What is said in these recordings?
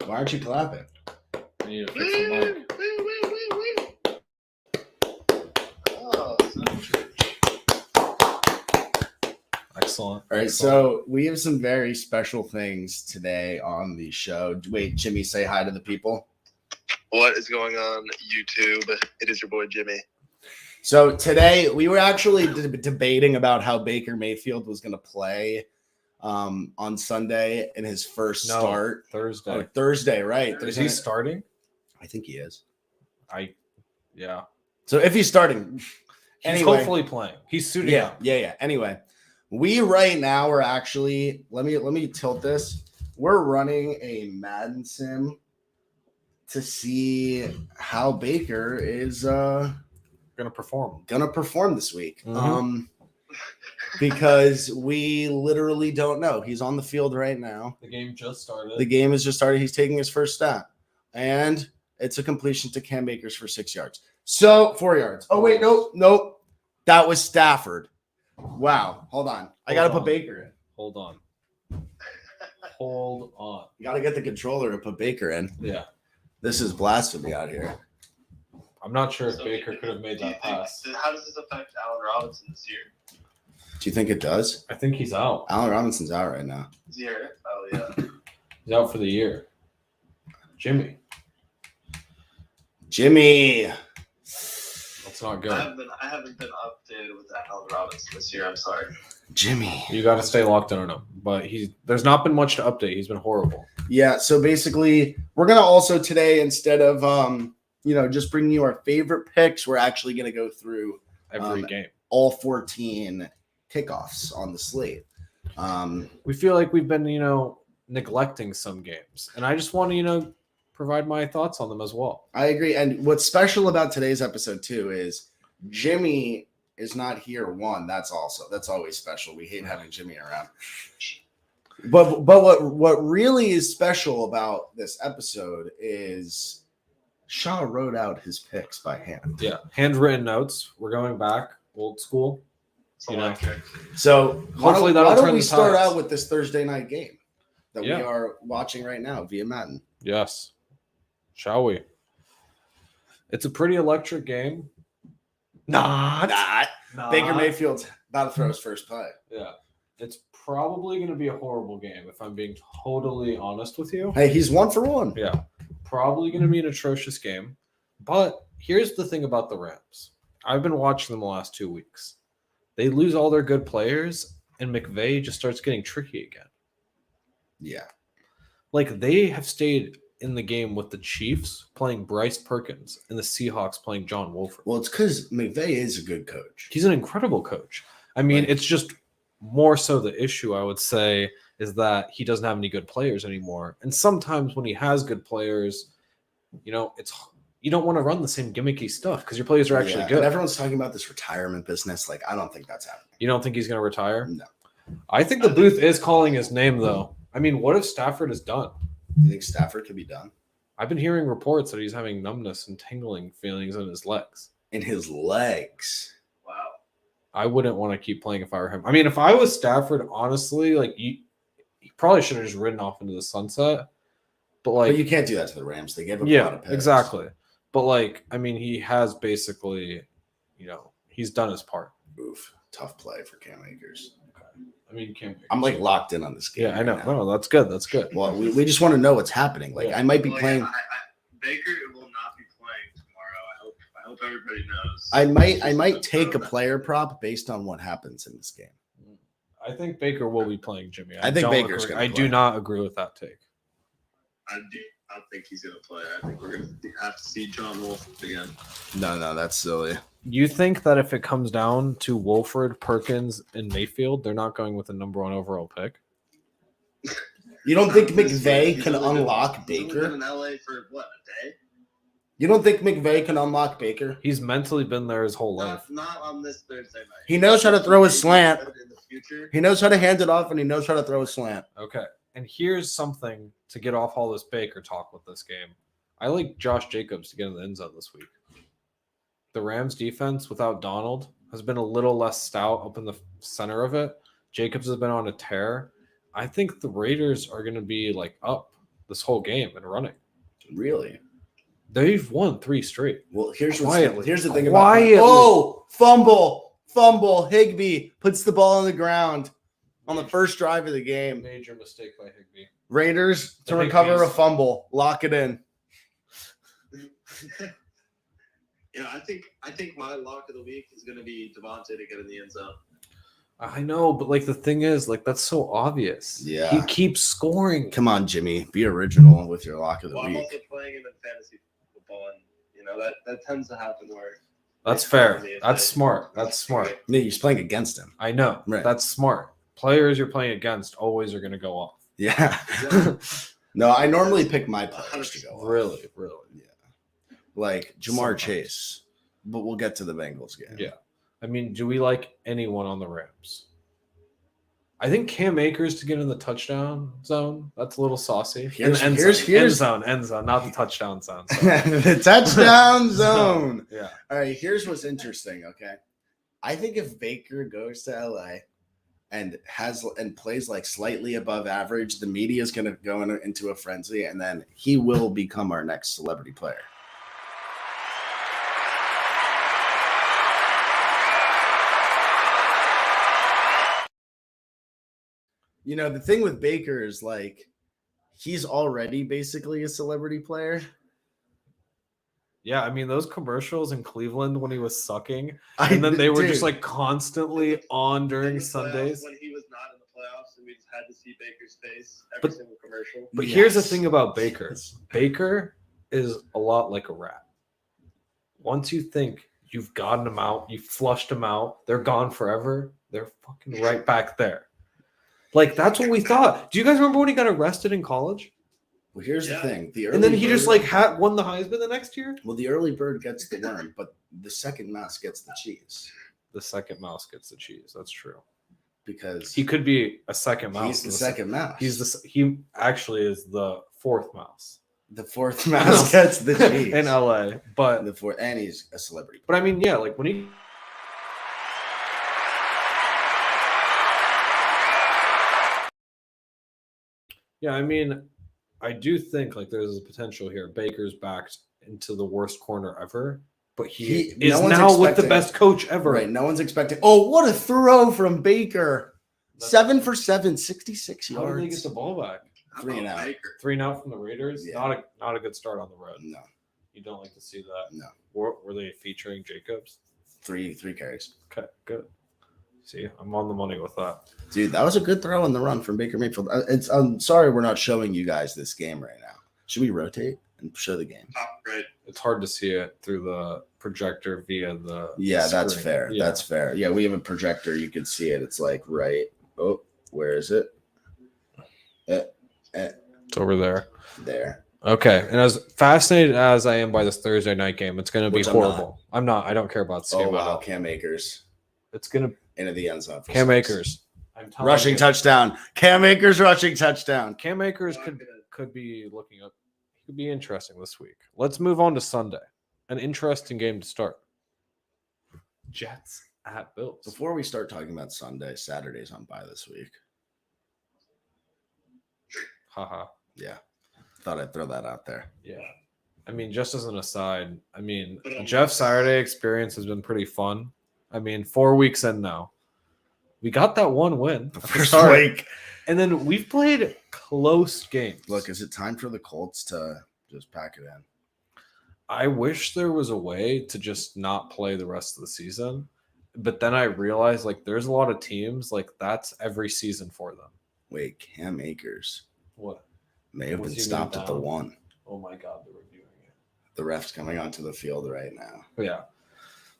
Why aren't you clapping? I need to fix the mic. Oh, Excellent. All right, Excellent. so we have some very special things today on the show. Wait, Jimmy, say hi to the people. what is going on, YouTube? It is your boy Jimmy. So today we were actually debating about how Baker Mayfield was going to play on Sunday in his first start. Thursday. Oh, Thursday, right? Is he starting? I think he is. Yeah. So if he's starting, He's hopefully playing. He's suiting up. Yeah. Anyway, we right now are actually let me tilt this. We're running a Madden sim to see how Baker is Gonna perform this week. Mm-hmm. Because we literally don't know. He's on the field right now. The game just started. The game has just started. He's taking his first snap, and it's a completion to Cam Akers for 6 yards. So 4 yards. Oh wait, nope. That was Stafford. Wow. Hold on. I gotta put Baker in. Hold on. You gotta get the controller to put Baker in. Yeah. This is blasphemy out here. I'm not sure if Baker could have made that pass. How does this affect Allen Robinson this year? Do you think it does? I think he's out. Allen Robinson's out right now. Is he hurt? Oh yeah. He's out for the year. Jimmy. That's not good. I haven't been updated with Allen Robinson this year. I'm sorry. Jimmy. You got to stay locked in on him. But there's not been much to update. He's been horrible. Yeah, so basically, we're going to also today, instead of, just bringing you our favorite picks, we're actually going to go through Every game. all 14 kickoffs on the slate. We feel like we've been, neglecting some games. And I just want to, provide my thoughts on them as well. I agree. And what's special about today's episode, too, is Jimmy is not here. That's always special. We hate having Jimmy around. But what really is special about this episode is Sha wrote out his picks by hand. Yeah, handwritten notes. We're going back old school. So hopefully why don't we start out with this Thursday night game that we are watching right now via Madden? Yes. Shall we? It's a pretty electric game. Not. Baker Mayfield's about to throw his first play. Yeah. It's probably going to be a horrible game, if I'm being totally honest with you. Hey, he's 1 for 1. Yeah. Probably going to be an atrocious game. But here's the thing about the Rams. I've been watching them the last 2 weeks. They lose all their good players, and McVay just starts getting tricky again. Yeah. Like, they have stayed in the game with the Chiefs playing Bryce Perkins and the Seahawks playing John Wolford. Well, it's because McVay is a good coach. He's an incredible coach. I mean, it's just more so the issue, I would say, is that he doesn't have any good players anymore. And sometimes when he has good players, you don't want to run the same gimmicky stuff because your players are actually good. And everyone's talking about this retirement business. Like, I don't think that's happening. You don't think he's going to retire? No. I think the booth is calling his name, though. I mean, what if Stafford is done? Do you think Stafford could be done? I've been hearing reports that he's having numbness and tingling feelings in his legs. In his legs? Wow. I wouldn't want to keep playing if I were him. I mean, if I was Stafford, honestly, he probably should have just ridden off into the sunset. But you can't do that to the Rams. They gave up a lot of picks. Exactly. But he has basically, he's done his part. Oof. Tough play for Cam Akers. I mean, Cam Akers. I'm locked in on this game. Yeah, I know. No, that's good. That's good. Well, we just want to know what's happening. I might be playing. Baker will not be playing tomorrow. I hope everybody knows. I might take a player prop based on what happens in this game. I think Baker will be playing, Jimmy. I think Baker's going to play. I do not agree with that take. I think he's going to play. I think we're going to have to see John Wolford again. No, that's silly. You think that if it comes down to Wolford, Perkins, and Mayfield, they're not going with the number 1 overall pick? You don't think McVay can unlock Baker? He's been in LA for what, a day? You don't think McVay can unlock Baker? He's mentally been there his whole life. Not on this Thursday night. He knows how to throw a slant. In the future. He knows how to hand it off, and he knows how to throw a slant. Okay. And here's something to get off all this Baker talk with this game. I like Josh Jacobs to get in the end zone this week. The Rams defense without Donald has been a little less stout up in the center of it. Jacobs has been on a tear. I think the Raiders are going to be up this whole game and running. Really? They've won 3 straight. Well, here's the thing about Quietly. fumble. Higbee puts the ball on the ground on the first drive of the game. Major mistake by Higbee. Raiders to I think recover a he's- fumble. Lock it in. Yeah, I think my lock of the week is going to be Devontae to get in the end zone. I know, but like the thing is, like that's so obvious. Yeah. He keeps scoring. Come on, Jimmy. Be original with your lock of the Well, I'm week. also playing him in fantasy football, and that tends to happen where. That's fair. That's smart. That's smart. No, he's playing against him. I know. Right. That's smart. Players you're playing against always are going to go off. Yeah. No, I normally pick my players to go off. Really. Yeah. Like Jamar Sometimes. Chase. But we'll get to the Bengals game. Yeah. I mean, do we like anyone on the Rams? I think Cam Akers to get in the touchdown zone. That's a little saucy. Here's- end here's- zone, not the touchdown zone. So. The touchdown zone. Yeah. All right, here's what's interesting, okay? I think if Baker goes to LA and plays like slightly above average, the media is going to go into a frenzy, and then he will become our next celebrity player. You know, the thing with Baker is like he's already basically a celebrity player. Yeah, I mean those commercials in Cleveland when he was sucking, I- and then they were dude, just like constantly on In during the playoffs, Sundays. when he was not in the playoffs, and we just had to see Baker's face every But- single commercial. But here's the Yes. thing about Baker. Baker is a lot like a rat. Once you think you've gotten them out, you've flushed them out, they're gone forever, they're fucking right back there. Like that's what we thought. Do you guys remember when he got arrested in college? Well, here's Yeah. the thing. And then he just like won the Heisman the next year? Well, the early bird gets the worm, but the second mouse gets the cheese The second mouse gets the cheese. That's true. because He could be a second mouse. he's the second mouse. He actually is the fourth mouse the fourth mouse gets the cheese in LA. But The fourth, and he's a celebrity. I mean, yeah, like when he Yeah, I mean, I do think like there's a potential here. Baker's backed into the worst corner ever, but he no is one's now with the expecting- best coach ever. Right? No one's expecting. Oh, what a throw from Baker! That's- 7 for 7, 66 How did they get yards. the ball back? How 3 and about out. Baker? 3 and out from the Raiders. Yeah. Not a good start on the road. No, You don't like to see that. no, Were they featuring Jacobs? three carries. Okay, good. See, I'm on the money with that. Dude, that was a good throw in the run from Baker Mayfield. I'm sorry we're not showing you guys this game right now. Should we rotate and show the game? Top right. It's hard to see it through the projector via the Yeah, that's screen. fair. Yeah. That's fair. Yeah, we have a projector. You can see it. It's like right. Oh, where is it? It's over there. There. Okay, and as fascinated as I am by this Thursday night game, it's going to be Which I'm horrible. I'm not. I don't care about this Oh game at wow, all. Cam Akers It's going to into the end zone. For Cam 6. Akers. I'm telling Rushing you. touchdown. Cam Akers rushing touchdown. Cam Akers Not could gonna- could be looking up. He could be interesting this week. Let's move on to Sunday. An interesting game to start. Jets at Bills. Before we start talking about Sunday, Saturday's on bye this week. Haha. Yeah. Thought I'd throw that out there. Yeah. I mean, just as an aside, I mean, the Jeff Saturday experience has been pretty fun. I mean, 4 weeks in now. We got that one win. The at the first start. week. And then we've played close games. Look, is it time for the Colts to just pack it in? I wish there was a way to just not play the rest of the season. But then I realized like there's a lot of teams like that's every season for them. Wait, Cam Akers What? may have Was been he stopped moved at the down? 1. Oh my God, they're reviewing it. The ref's coming onto the field right now. Yeah.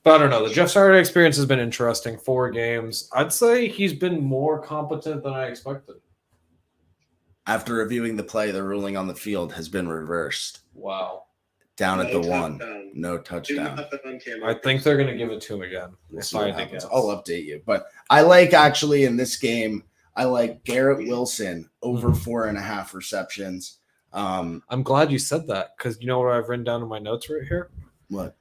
But I don't know. The Jeff Saturday experience has been interesting. 4 games. I'd say he's been more competent than I expected. After reviewing the play, the ruling on the field has been reversed. Wow. Down at No the 1. touchdown. No Do touchdown. nothing on Cam I Akers. think they're going to give it to him again. We'll if see I what had to happens. guess. I'll update you. But I like actually in this game, I like Garrett Wilson over 4.5 receptions. I'm glad you said that because you know what I've written down in my notes right here? What?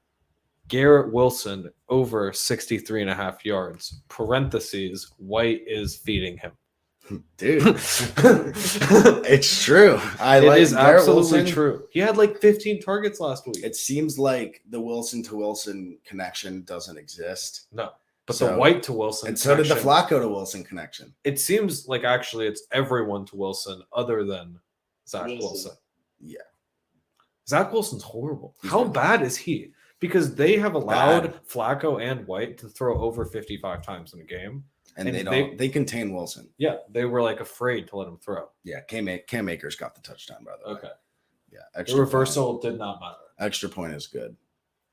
Garrett Wilson over 63.5 yards. Parentheses, White is feeding him. Dude, it's true. It is Garrett absolutely Wilson. true. He had like 15 targets last week. It seems like the Wilson to Wilson connection doesn't exist. No, but So- the White to Wilson And so did the connection- Flacco to Wilson connection. It seems like actually it's everyone to Wilson other than Zach Wilson. Yeah. Zach Wilson's horrible. He's How really bad is he? Because they have allowed Flacco and White to throw over 55 times in a game. And And they contain Wilson. Yeah, they were like afraid to let him throw. Yeah, Cam Akers got the touchdown, by the way. Okay. Yeah. The Extra reversal did not matter. Point. Extra point is good.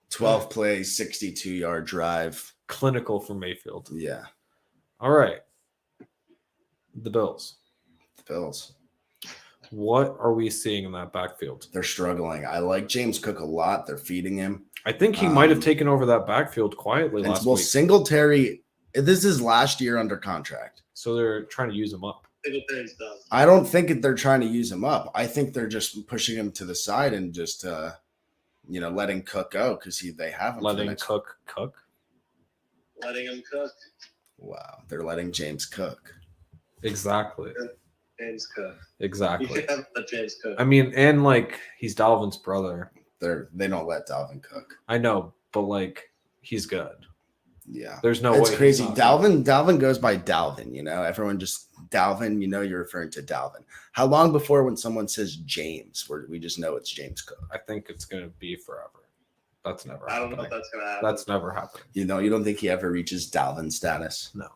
12 plays, 62-yard drive. Clinical for Mayfield. Yeah. All right. The Bills. The Bills. What are we seeing in that backfield? They're struggling. I like James Cook a lot. They're feeding him. I think he might have taken over that backfield quietly last week. Singletary, this is last year under contract. So they're trying to use him up. Singletary's done. I don't think they're trying to use him up. I think they're just pushing him to the side and just letting Cook go because they have him. for the Letting next- Cook cook. Letting him cook. Wow, they're letting James cook. Exactly. James Cook. You Exactly. should have let James Cook. I mean, and like he's Dalvin's brother. They don't let Dalvin cook. I know, but like he's good. Yeah, There's no it's way. crazy. he's not good. Dalvin goes by Dalvin. Everyone just Dalvin. You're referring to Dalvin. How long before when someone says James, where we just know it's James Cook? I think it's gonna be forever. That's never I don't know happening. if that's gonna happen. That's never happening. You don't think he ever reaches Dalvin status? No.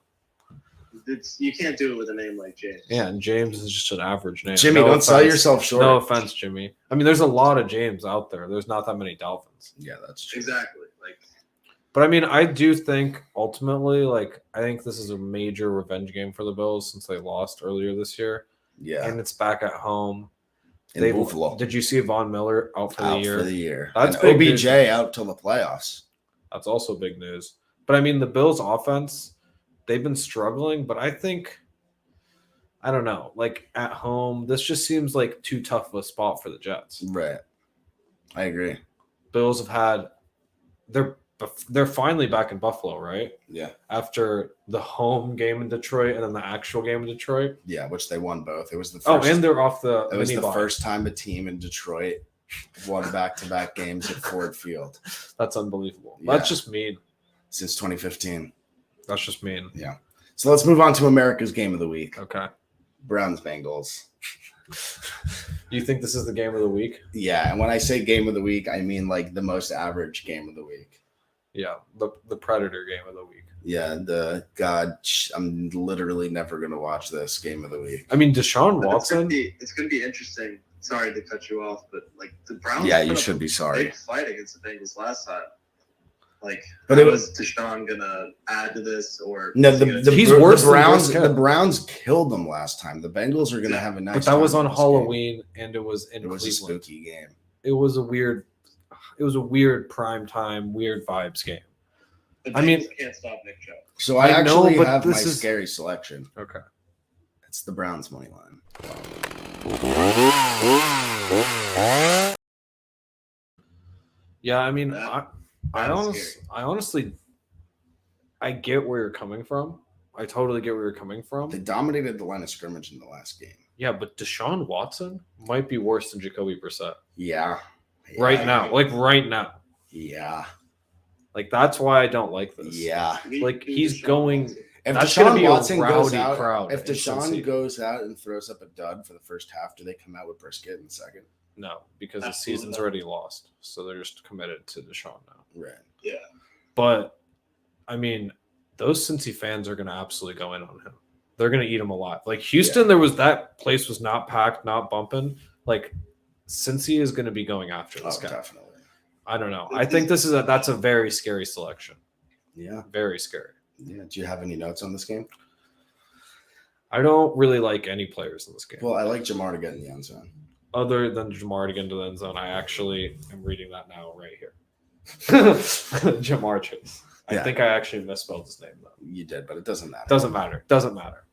You can't do it with a name like James. Yeah, and James is just an average name. Jimmy, No don't sell offense. yourself short. No offense, Jimmy. I mean, there's a lot of James out there. There's not that many Dolphins. Yeah, that's true. Exactly. Like But I mean, I do think ultimately, I think this is a major revenge game for the Bills since they lost earlier this year, Yeah, and it's back at home. in Buffalo. Did you see Von Miller out for the year? That's and big OBJ news. out till the playoffs. That's also big news. But I mean, the Bills' offense, they've been struggling, but I think, I don't know, like at home, this just seems like too tough of a spot for the Jets. Right, I agree. Bills have had, they're finally back in Buffalo, right? Yeah, After the home game in Detroit and then the actual game in Detroit. yeah, which they won both. It was the first. Oh, and they're off the it was mini the bye. first time a team in Detroit won back-to-back games at Ford Field That's unbelievable. Yeah. That's just mean. since 2015. That's just mean. Yeah. So let's move on to America's game of the week. Okay. Browns Bengals. You think this is the game of the week? Yeah, and when I say game of the week, I mean like the most average game of the week. Yeah, the Predator game of the week. Yeah, I'm literally never gonna watch this game of the week. I mean, Deshaun but Watson. it's gonna be interesting. Sorry to cut you off, but like the Browns. Yeah, put you up should a be sorry. Big fight against the Bengals last time. Like, But how it is Deshaun gonna add to this, or No, is he gonna He's the worse than Browns. Brisket. The Browns killed them last time. The Bengals are gonna have a nice. But that was time on in this game. Halloween, and it was in It was a Cleveland. spooky game. It was a weird prime time, weird vibes game. the I mean- Bengals can't stop Nick Chubb. So I I know, actually but have my this is- scary selection. Okay. It's the Browns money line. Yeah, I mean, That- I that's scary. honestly, I get where you're coming from. I totally get where you're coming from. They dominated the line of scrimmage in the last game. Yeah, but Deshaun Watson might be worse than Jacoby Brissett Yeah. right now. Like right now. Yeah. Like that's why I don't like this. Yeah. Like, Who he's Deshaun going- Watson? If That's gonna Deshaun be a Watson goes rowdy out, crowd if in Deshaun Cincy. goes out and throws up a dud for the first half, do they come out with Brisket in the second? No, because the Absolutely season's not. already lost. So they're just committed to Deshaun now. Right. Yeah. But I mean, those Cincy fans are going to absolutely go in on him. They're going to eat him alive. Like Houston, there was that place was not packed, not bumping. Like Cincy is going to be going after this Oh, guy. definitely. I don't know. I think that's a very scary selection. Yeah. Very scary. Yeah. Do you have any notes on this game? I don't really like any players in this game. Well, I like Jamar to get in the end zone. Other than Jamar to get into the end zone, I actually am reading that now right here. Jamar Chase. I Yeah. think I actually misspelled his name though. You did, but it doesn't matter. Doesn't matter. Doesn't matter.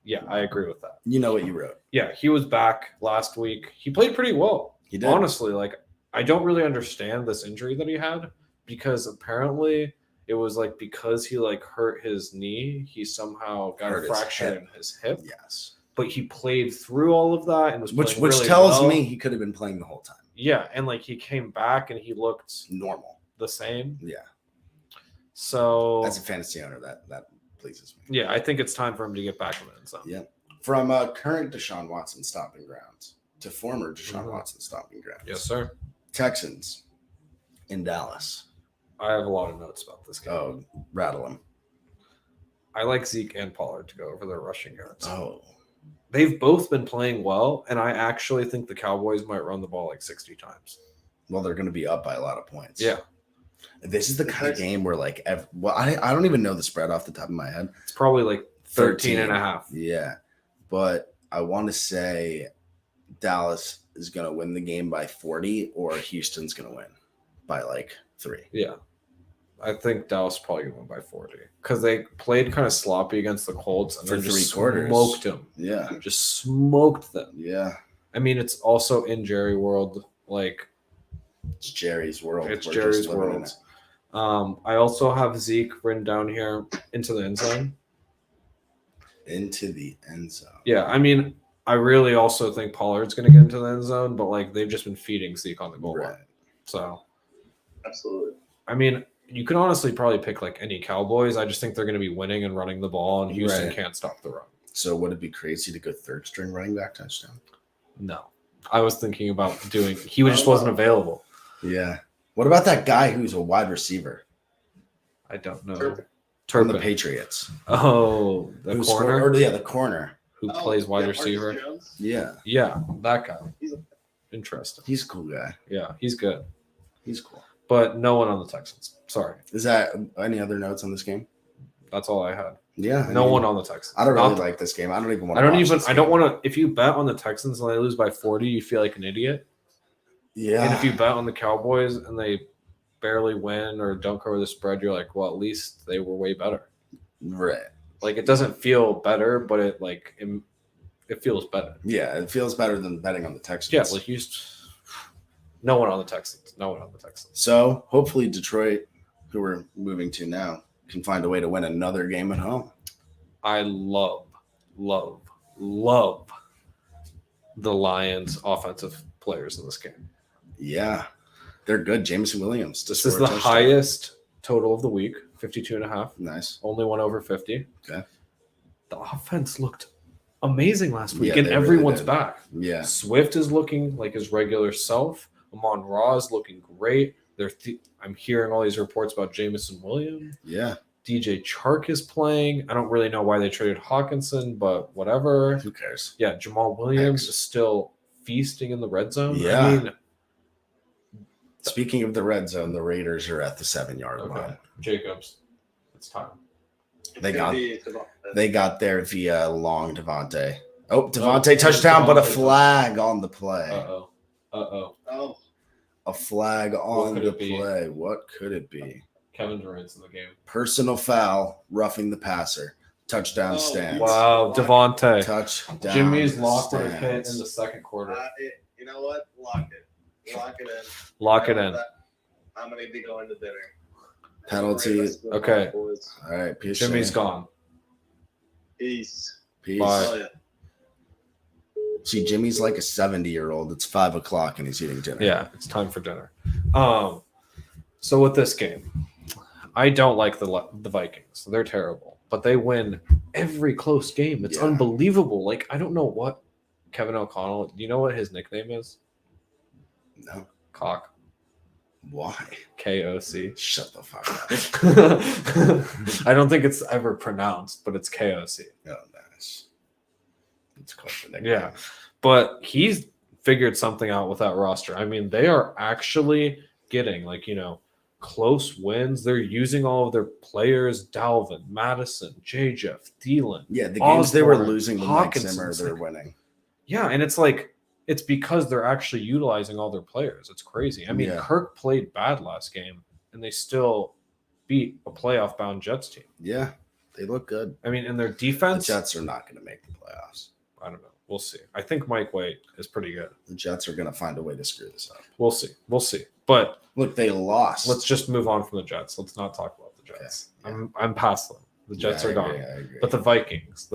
Yeah, I agree with that. You know what you wrote. Yeah, he was back last week. He played pretty well. He did. Honestly, like I don't really understand this injury that he had because apparently it it was like because he like hurt his knee, he somehow got Hurt a his fracture hip. in his hip. Yes. But he played through all of that and was Which playing really tells well. me he could have been playing the whole time. Yeah, and like he came back and he looked Normal. the same. Yeah. So As a fantasy owner, that pleases me. yeah, I think it's time for him to get back in the end zone. Yeah. From current Deshaun Watson stomping grounds to former Deshaun Watson stomping grounds. Yes, sir. Texans in Dallas. I have a lot of notes about this game. Oh, rattle them. I like Zeke and Pollard to go over their rushing yards. Oh. They've both been playing well, and I actually think the Cowboys might run the ball like 60 times. Well, they're going to be up by a lot of points. Yeah. This is the kind of game where, like, I don't even know the spread off the top of my head. It's probably like 13 and a half. Yeah. But I want to say Dallas is going to win the game by 40 or Houston's going to win by like 3. Yeah. I think Dallas is probably going to win by 40 because they played kind of sloppy against the Colts and For then just 3 quarters. smoked them. Yeah. Just smoked them. Yeah. I mean, it's also in Jerry world. Like, It's Jerry's world. it's We're Jerry's just living in world. it. I also have Zeke written down here into the end zone. Into the end zone. Yeah, I mean, I really also think Pollard's going to get into the end zone, but like they've just been feeding Zeke on the goal line. Right. So, Absolutely. I mean, you could honestly probably pick like any Cowboys. I just think they're going to be winning and running the ball, and Houston Right. can't stop the run. So would it be crazy to go third string running back touchdown? No, I was thinking about doing. He just wasn't available. Yeah. What about that guy who's a wide receiver I don't know. Turpin. from the Turpin. Patriots? Oh, the Who corner scored- the corner. who plays wide Marcus receiver. Jones? Yeah. Yeah, that guy. He's a- Interesting. He's a cool guy. Yeah, he's good, He's cool. but no one on the Texans. Sorry, Is that any other notes on this game? that's all I had. Yeah. No one on the Texans. I don't really Not- like this game. I don't even want I to don't watch even. this I don't game. want to. If you bet on the Texans and they lose by 40, you feel like an idiot. Yeah. And if you bet on the Cowboys and they barely win or don't cover the spread, you're like, well, at least they were way better. Right. Like it doesn't feel better, but it feels better. Yeah, it feels better than betting on the Texans. Yeah, like no one on the Texans. No one on the Texans. So hopefully Detroit, who we're moving to now, can find a way to win another game at home. I love the Lions' offensive players in this game. Yeah. They're good. Jameson Williams. This is the highest total of the week, 52.5. Nice. Only one over 50. Okay. The offense looked amazing last week, Yeah, and they really everyone's did. back. Yeah. Swift is looking like his regular self. Amon-Ra is looking great. I'm hearing all these reports about Jameson Williams. Yeah. DJ Chark is playing. I don't really know why they traded Hawkinson, but whatever. Who cares? Yeah, Jamal Williams Thanks. is still feasting in the red zone. Yeah. I mean, Speaking of the red zone, the Raiders are at the 7-yard okay. line. Jacobs, it's time. They got It's about that. They got there via long Devontae. Oh, Devontae touchdown, but a flag on the play. Uh-oh. Oh, A flag on could the it be? play. What could it be? Kevin Durant's in the game. Personal foul, roughing the passer. Touchdown Oh, stands. Wow, Devontae. Touchdown. Jimmy's lock would have hit in stands. the second quarter. you know what? Lock it. Lock it in. Lock it in. I'm gonna be going to dinner. Penalty. Okay. Boys. All right, peace. Jimmy's gone. Peace. Peace. Bye. Oh, yeah. See, Jimmy's like a 70-year-old. It's 5:00 and he's eating dinner. Yeah, it's time for dinner. So with this game, I don't like the Vikings. They're terrible, but they win every close game. It's Yeah. unbelievable. Like I don't know what Kevin O'Connell. Do you know what his nickname is? No. Cock. Why? KOC. Shut the fuck up. I don't think it's ever pronounced, but it's KOC. Oh, nice. It's called the nickname. Yeah. But he's figured something out with that roster. I mean, they are actually getting close wins. They're using all of their players: Dalvin, Madison, J. Jeff, Thielen. Yeah, the games they were Osborne, losing with Mike Hawkinson. Zimmer, It's they're like- winning. Yeah, and it's because they're actually utilizing all their players. It's crazy. I mean, Yeah. Kirk played bad last game, and they still beat a playoff-bound Jets team. Yeah, they look good. I mean, and their The defense, Jets are not going to make the playoffs. I don't know. We'll see. I think Mike White is pretty good. The Jets are going to find a way to screw this up. We'll see. We'll see. But Look, they lost. let's just move on from the Jets. Let's not talk about the Jets. Okay, yeah. I'm past them. The Jets Yeah, are I gone. agree, I agree. But the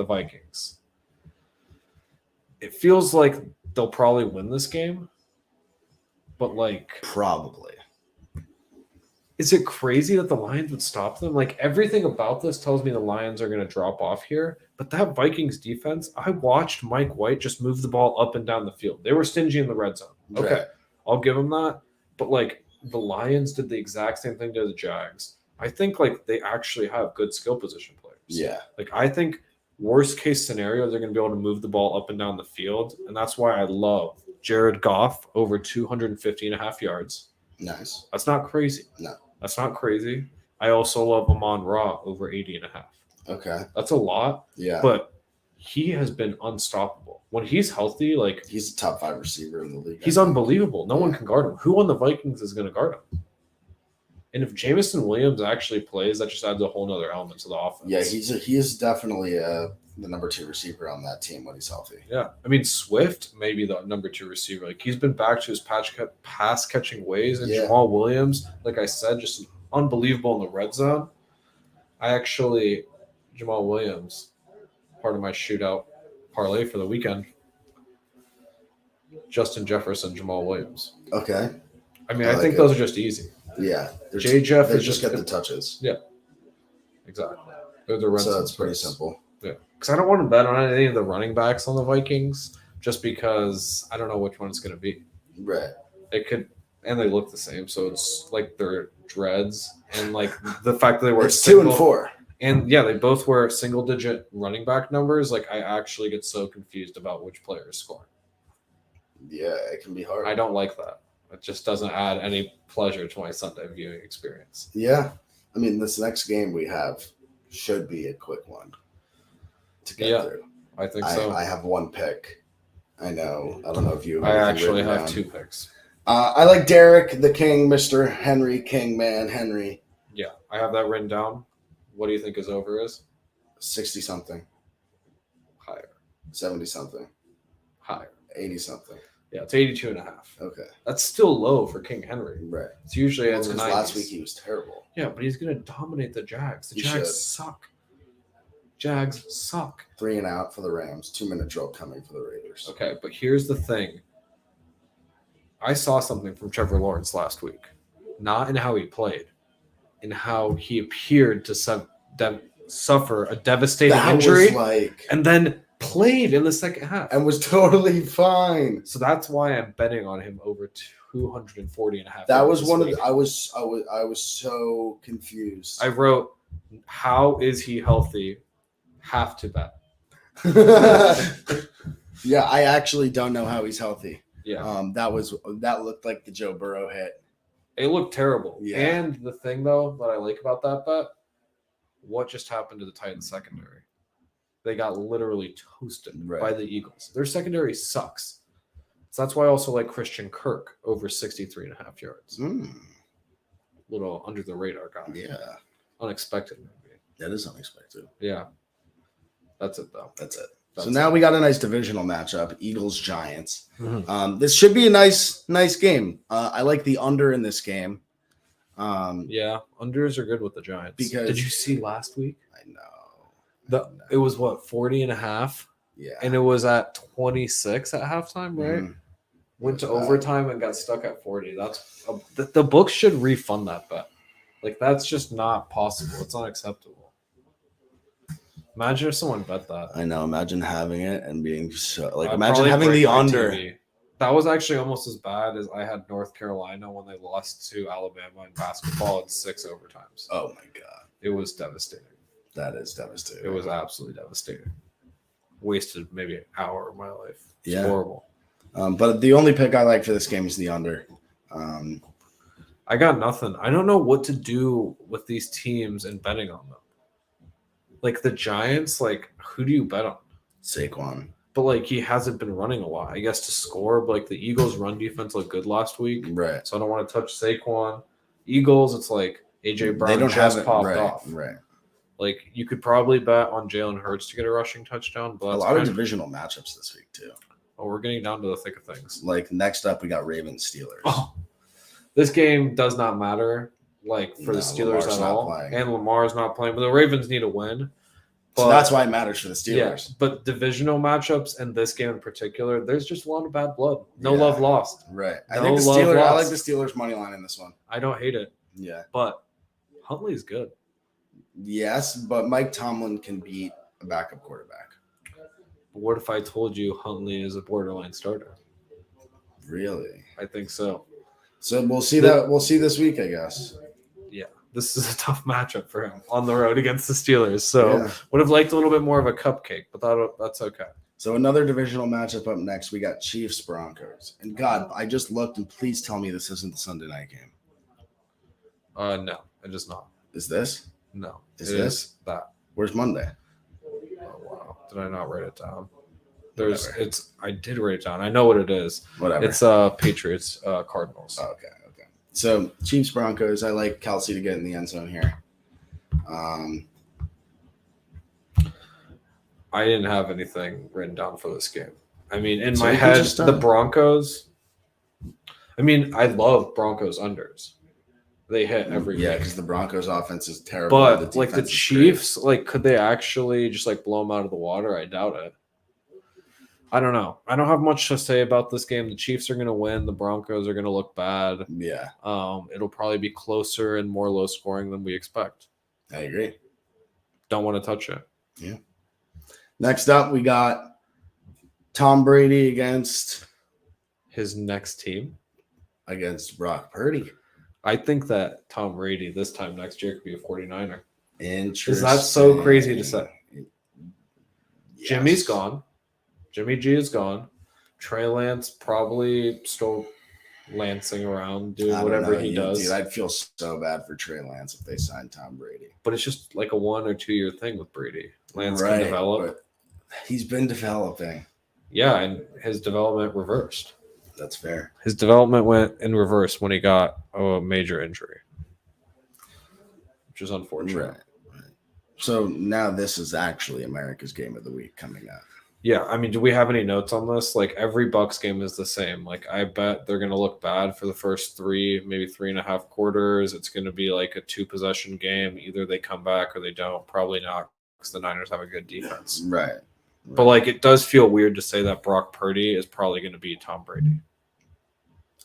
Vikings. It feels like they'll probably win this game. But like, probably. is it crazy that the Lions would stop them? Like everything about this tells me the Lions are going to drop off here. But that Vikings defense, I watched Mike White just move the ball up and down the field. They were stingy in the red zone. Okay, Right. I'll give them that. But like the Lions did the exact same thing to the Jags. I think like they actually have good skill position players. Yeah. Like I think worst case scenario, they're going to be able to move the ball up and down the field. And that's why I love Jared Goff over 250.5 yards. Nice. That's not crazy. No. That's not crazy. I also love Amon-Ra over 80.5. Okay. That's a lot. Yeah. But he has been unstoppable. When he's healthy, like he's a top 5 receiver in the league. he's unbelievable. No one can guard him. Who on the Vikings is going to guard him? And if Jameson Williams actually plays, that just adds a whole nother element to the offense. Yeah, he is definitely the number 2 receiver on that team when he's healthy. Yeah. I mean, Swift may be the number 2 receiver. Like he's been back to his pass catching ways. And Jamal Williams, like I said, just unbelievable in the red zone. Jamal Williams, part of my shootout parlay for the weekend. Justin Jefferson, Jamal Williams. Okay. I mean, I think those are just easy. Yeah. Jeff they is just get the touches. Yeah. Exactly. They're the red So zone it's pretty players. simple. Yeah. Because I don't want to bet on any of the running backs on the Vikings just because I don't know which one it's going to be. Right. It could, and they look the same. So it's like they're dreads. And like the fact that they were It's 2 and 4. And yeah, they both were single digit running back numbers. Like I actually get so confused about which player is scoring. Yeah, it can be hard. I don't like that. It just doesn't add any pleasure to my Sunday viewing experience. Yeah. I mean, this next game we have should be a quick one to get through. I think so. I have one pick. I know. I don't know if you. I actually have 2 picks. I like Derek the King, Mr. Henry, King Man Henry. Yeah, I have that written down. What do you think his over is? 60 something, Higher. 70 something, Higher. 80 something. Yeah, it's 82.5. Okay. That's still low for King Henry. Right. It's usually at the 90s. Last week he was terrible. Yeah, but he's going to dominate the Jags. The He Jags should. suck. Jags suck. 3 and out for the Rams. 2-minute drill coming for the Raiders. Okay, but here's the thing. I saw something from Trevor Lawrence last week. Not in how he played. In how he appeared to suffer a devastating injury. And then played in the second half. And was totally fine. So that's why I'm betting on him over 240.5. That was one of the, I was so confused. I wrote, how is he healthy? Have to bet. Yeah, I actually don't know how he's healthy. Yeah. That looked like the Joe Burrow hit. It looked terrible. Yeah. And the thing though that I like about that bet, what just happened to the Titans secondary? They got literally toasted by the Eagles. Their secondary sucks. So that's why I also like Christian Kirk over 63.5 yards. Little under the radar guy. Yeah. Unexpected maybe. That is unexpected. Yeah. That's it though. That's it. So now we got a nice divisional matchup, Eagles-Giants. This should be a nice game. I like the under in this game. Yeah, unders are good with the Giants. Because did you see last week? I know. It was what, 40.5? Yeah. And it was at 26 at halftime, right? Went to overtime and got stuck at 40. That's the books should refund that bet. Like that's just not possible. It's unacceptable. Imagine if someone bet that. I know. Imagine having it and being so like. I'd Imagine probably having break the my under. TV. That was actually almost as bad as I had North Carolina when they lost to Alabama in basketball in 6 overtimes. Oh my god, it was devastating. That is devastating. It was absolutely devastating. Wasted maybe an hour of my life. It's Yeah. horrible. But the only pick I like for this game is the under. I got nothing. I don't know what to do with these teams and betting on them. Like the Giants, like who do you bet on? Saquon. But like he hasn't been running a lot, I guess, to score. But like the Eagles' run defense looked good last week, Right. So I don't want to touch Saquon. Eagles, it's like AJ Brown They don't just have it popped right, off. Right. Like you could probably bet on Jalen Hurts to get a rushing touchdown, but A that's lot of kind divisional matchups this week too. Oh, we're getting down to the thick of things. Like next up, we got Ravens Steelers. Oh, this game does not matter like for the No, Steelers Lamar's at not all. playing. And Lamar's not playing, but the Ravens need a win. So But, that's why it matters for the Steelers. yeah, but divisional matchups and this game in particular, there's just a lot of bad blood. No Yeah. love lost. Right. I No think the love Steelers. I like lost. the Steelers money line in this one. I don't hate it, Yeah. but Huntley's good. Yes, but Mike Tomlin can beat a backup quarterback. But what if I told you Huntley is a borderline starter? Really? I think so. So we'll see that. We'll see this week, I guess. Yeah, this is a tough matchup for him on the road against the Steelers. So Yeah. would have liked a little bit more of a cupcake, but that's okay. So another divisional matchup up next. We got Chiefs Broncos. And God, I just looked, and please tell me this isn't the Sunday night game. No, it is not. Is this? No, Is it this? that? Where's Monday? Oh wow, did I not write it down? Whatever. I did write it down. I know what it is. Whatever. It's Patriots Cardinals. Okay. So Chiefs Broncos. I like Kelsey to get in the end zone here. I didn't have anything written down for this game. I mean, in So my you can head, just, the Broncos. I mean, I love Broncos unders. They hit every Yeah, game. because the Broncos offense is terrible. But like the defense is Chiefs, like could they actually just like blow them out of the water? I doubt it. I don't know. I don't have much to say about this game. The Chiefs are going to win. The Broncos are going to look bad. great. Yeah, It'll probably be closer and more low scoring than we expect. I agree. Don't want to touch it. Next up, we got Tom Brady against His next team. Brock Purdy. I think that Tom Brady this time next year could be a 49er. Interesting. Is that so crazy to say? Yes. Jimmy's gone. Jimmy G is gone. Trey Lance probably still lancing around doing I don't whatever know, he does. Dude, I'd feel so bad for Trey Lance if they signed Tom Brady. But it's just like a 1 or 2 year thing with Brady. Lance can develop. but he's been developing. Yeah, and his development reversed. That's fair. His development went in reverse when he got a major injury, which is unfortunate. Right. So now this is actually America's Game of the Week coming up. Yeah, I mean, do we have any notes on this? Like every Bucks game is the same. Like I bet they're going to look bad for the first 3, maybe 3.5 quarters. It's going to be like a 2-possession game. Either they come back or they don't. Probably not because the Niners have a good defense. Right. But like it does feel weird to say that Brock Purdy is probably going to beat Tom Brady.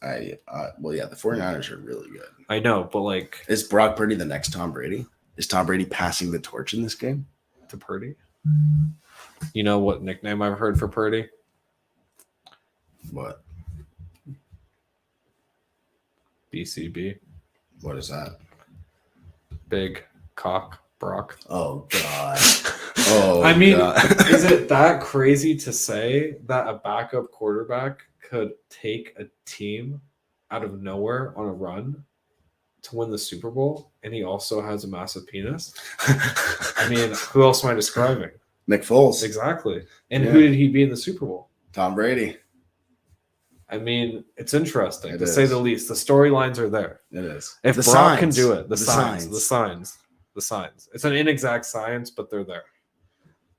Well, yeah, the 49ers are really good. I know, but like Is Brock Purdy the next Tom Brady? Is Tom Brady passing the torch in this game? to Purdy. You know what nickname I've heard for Purdy? What? BCB. What is that? Big Cock Brock. Oh God. Oh, I mean, God. is it that crazy to say that a backup quarterback could take a team out of nowhere on a run to win the Super Bowl, and he also has a massive penis? I mean, who else am I describing? Nick Foles? Exactly. And Yeah. who did he beat in the Super Bowl? Tom Brady. I mean, it's interesting It to is. say the least. The storylines are there. It is. If The Brock can signs. do it, the signs. signs. It's an inexact science, but they're there.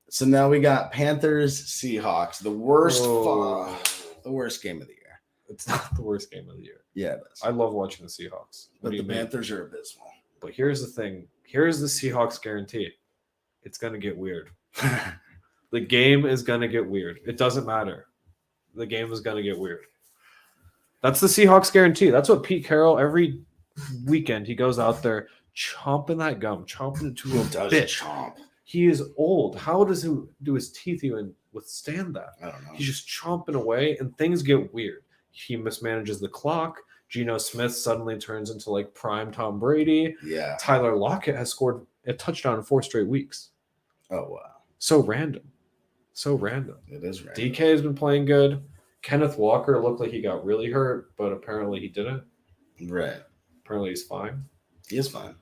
So now we got Panthers Seahawks, the worst Oh. the worst game of the year. It's not the worst game of the year. Yeah, it is. I love watching the Seahawks. What But do the you mean? Panthers are abysmal. But here's the thing. Here's the Seahawks guarantee. It's going to get weird. The game is going to get weird. It doesn't matter. The game is going to get weird. That's the Seahawks guarantee. That's what Pete Carroll, every weekend, he goes out there chomping that gum, chomping it to a Does bit. chomp. He is old. How does he do his teeth even withstand that? I don't know. He's just chomping away, and things get weird. He mismanages the clock. Geno Smith suddenly turns into like prime Tom Brady. Yeah. Tyler Lockett has scored a touchdown in 4 straight weeks. Oh wow. So random. So random. It is right. DK has been playing good. Kenneth Walker looked like he got really hurt, but apparently he didn't. Right. Apparently he's fine. He is fine.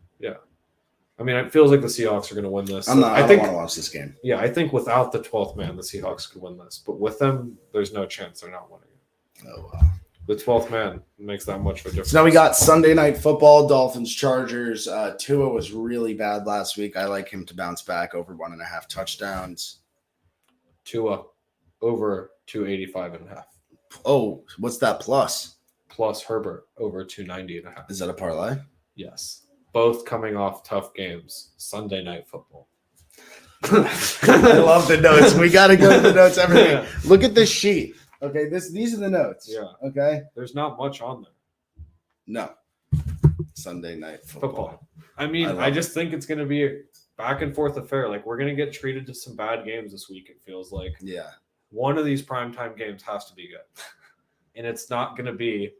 I mean, it feels like the Seahawks are going to win this. I I don't think, want to watch this game. yeah, I think without the 12th man, the Seahawks could win this. But with them, there's no chance they're not winning it. Oh wow. The 12th man makes that much of a difference. So now we got Sunday night football, Dolphins, Chargers. Tua was really bad last week. I like him to bounce back over 1.5 touchdowns. Tua over 285.5. Oh, what's that plus? Plus Herbert over 290.5. Is that a parlay? Yes. both coming off tough games. Sunday Night Football. I love the notes. We got to go to the notes. Everything. Yeah. Look at this sheet. Okay, these are the notes. Yeah. Okay. There's not much on there. No. Sunday Night Football. Football. I mean, I just think it's going to be a back and forth affair. Like, we're going to get treated to some bad games this week, it feels like. Yeah. One of these primetime games has to be good. And it's not going to be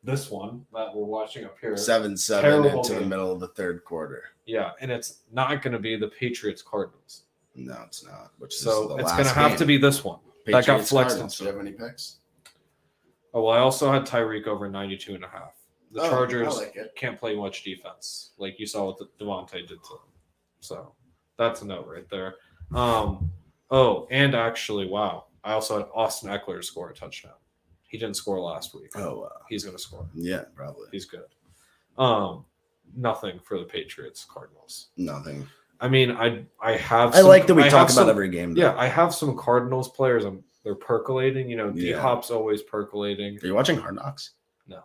this one that we're watching up here. 7-7 Terrible into the game. middle of the third quarter. Yeah, and it's not going to be the Patriots-Cardinals. No, it's not. So it's going to have to be this one. Patriots, that got flexed Cardinals. Do into. you have any picks? Oh, well, I also had Tyreek over 92.5. The Chargers I like it. can't play much defense, like you saw what Devontae did to them. So that's a note right there. Oh, and actually, wow. I also had Austin Eckler score a touchdown. He didn't score last week. Oh, wow. He's going to score. Yeah, probably. He's good. Nothing for the Patriots Cardinals. Nothing. I mean, I have. I like that we I talk have about some- every game. Though. Yeah, I have some Cardinals players. They're percolating. You know, Yeah. D-Hop's always percolating. Are you watching Hard Knocks? No,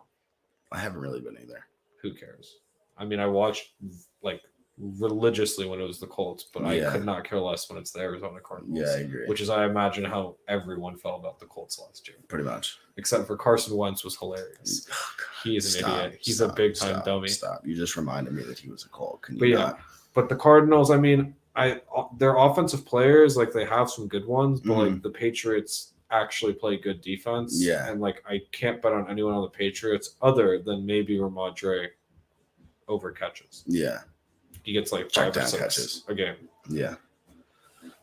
I haven't really been either. who cares? I mean, I watched like religiously when it was the Colts, but I Yeah. could not care less when it's the Arizona Cardinals. Yeah, I agree. Which is, I imagine, how everyone felt about the Colts last year, Pretty much. except for Carson Wentz was hilarious. He is an idiot. He's a big time dummy. Stop. You just reminded me that he was a Colt. Can you But yeah, not? but the Cardinals, I mean, their offensive players, like they have some good ones, but like the Patriots actually play good defense. Yeah. And like I can't bet on anyone on the Patriots other than maybe Ramondre over catches. Yeah. He gets like Check 5 or down 6 catches. a game. Yeah.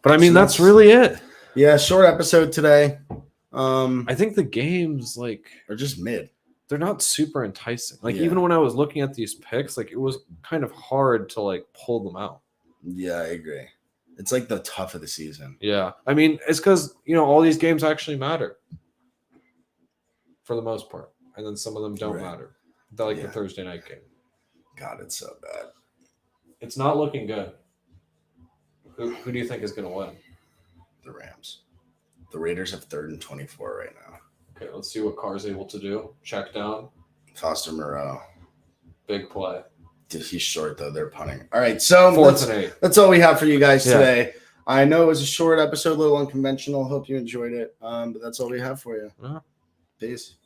But I mean, So that's really it. Yeah, short episode today. I think the games, like, Or just mid. they're not super enticing. Like, Yeah. even when I was looking at these picks, like, it was kind of hard to like pull them out. Yeah, I agree. It's like the tough of the season. Yeah. I mean, it's because, you know, all these games actually matter for the most part. And then some of them don't Right. matter. They're like Yeah. the Thursday night game. God, it's so bad. It's not looking good. Who do you think is going to win? The Rams. The Raiders have 3rd and 24 right now. Okay, let's see what Carr's able to do. Check down. Foster Moreau. Big play. He's short, though. They're punting. All right, so 4th and 8. that's all we have for you guys Yeah. today. I know it was a short episode, a little unconventional. Hope you enjoyed it. But that's all we have for you. Uh-huh. Peace.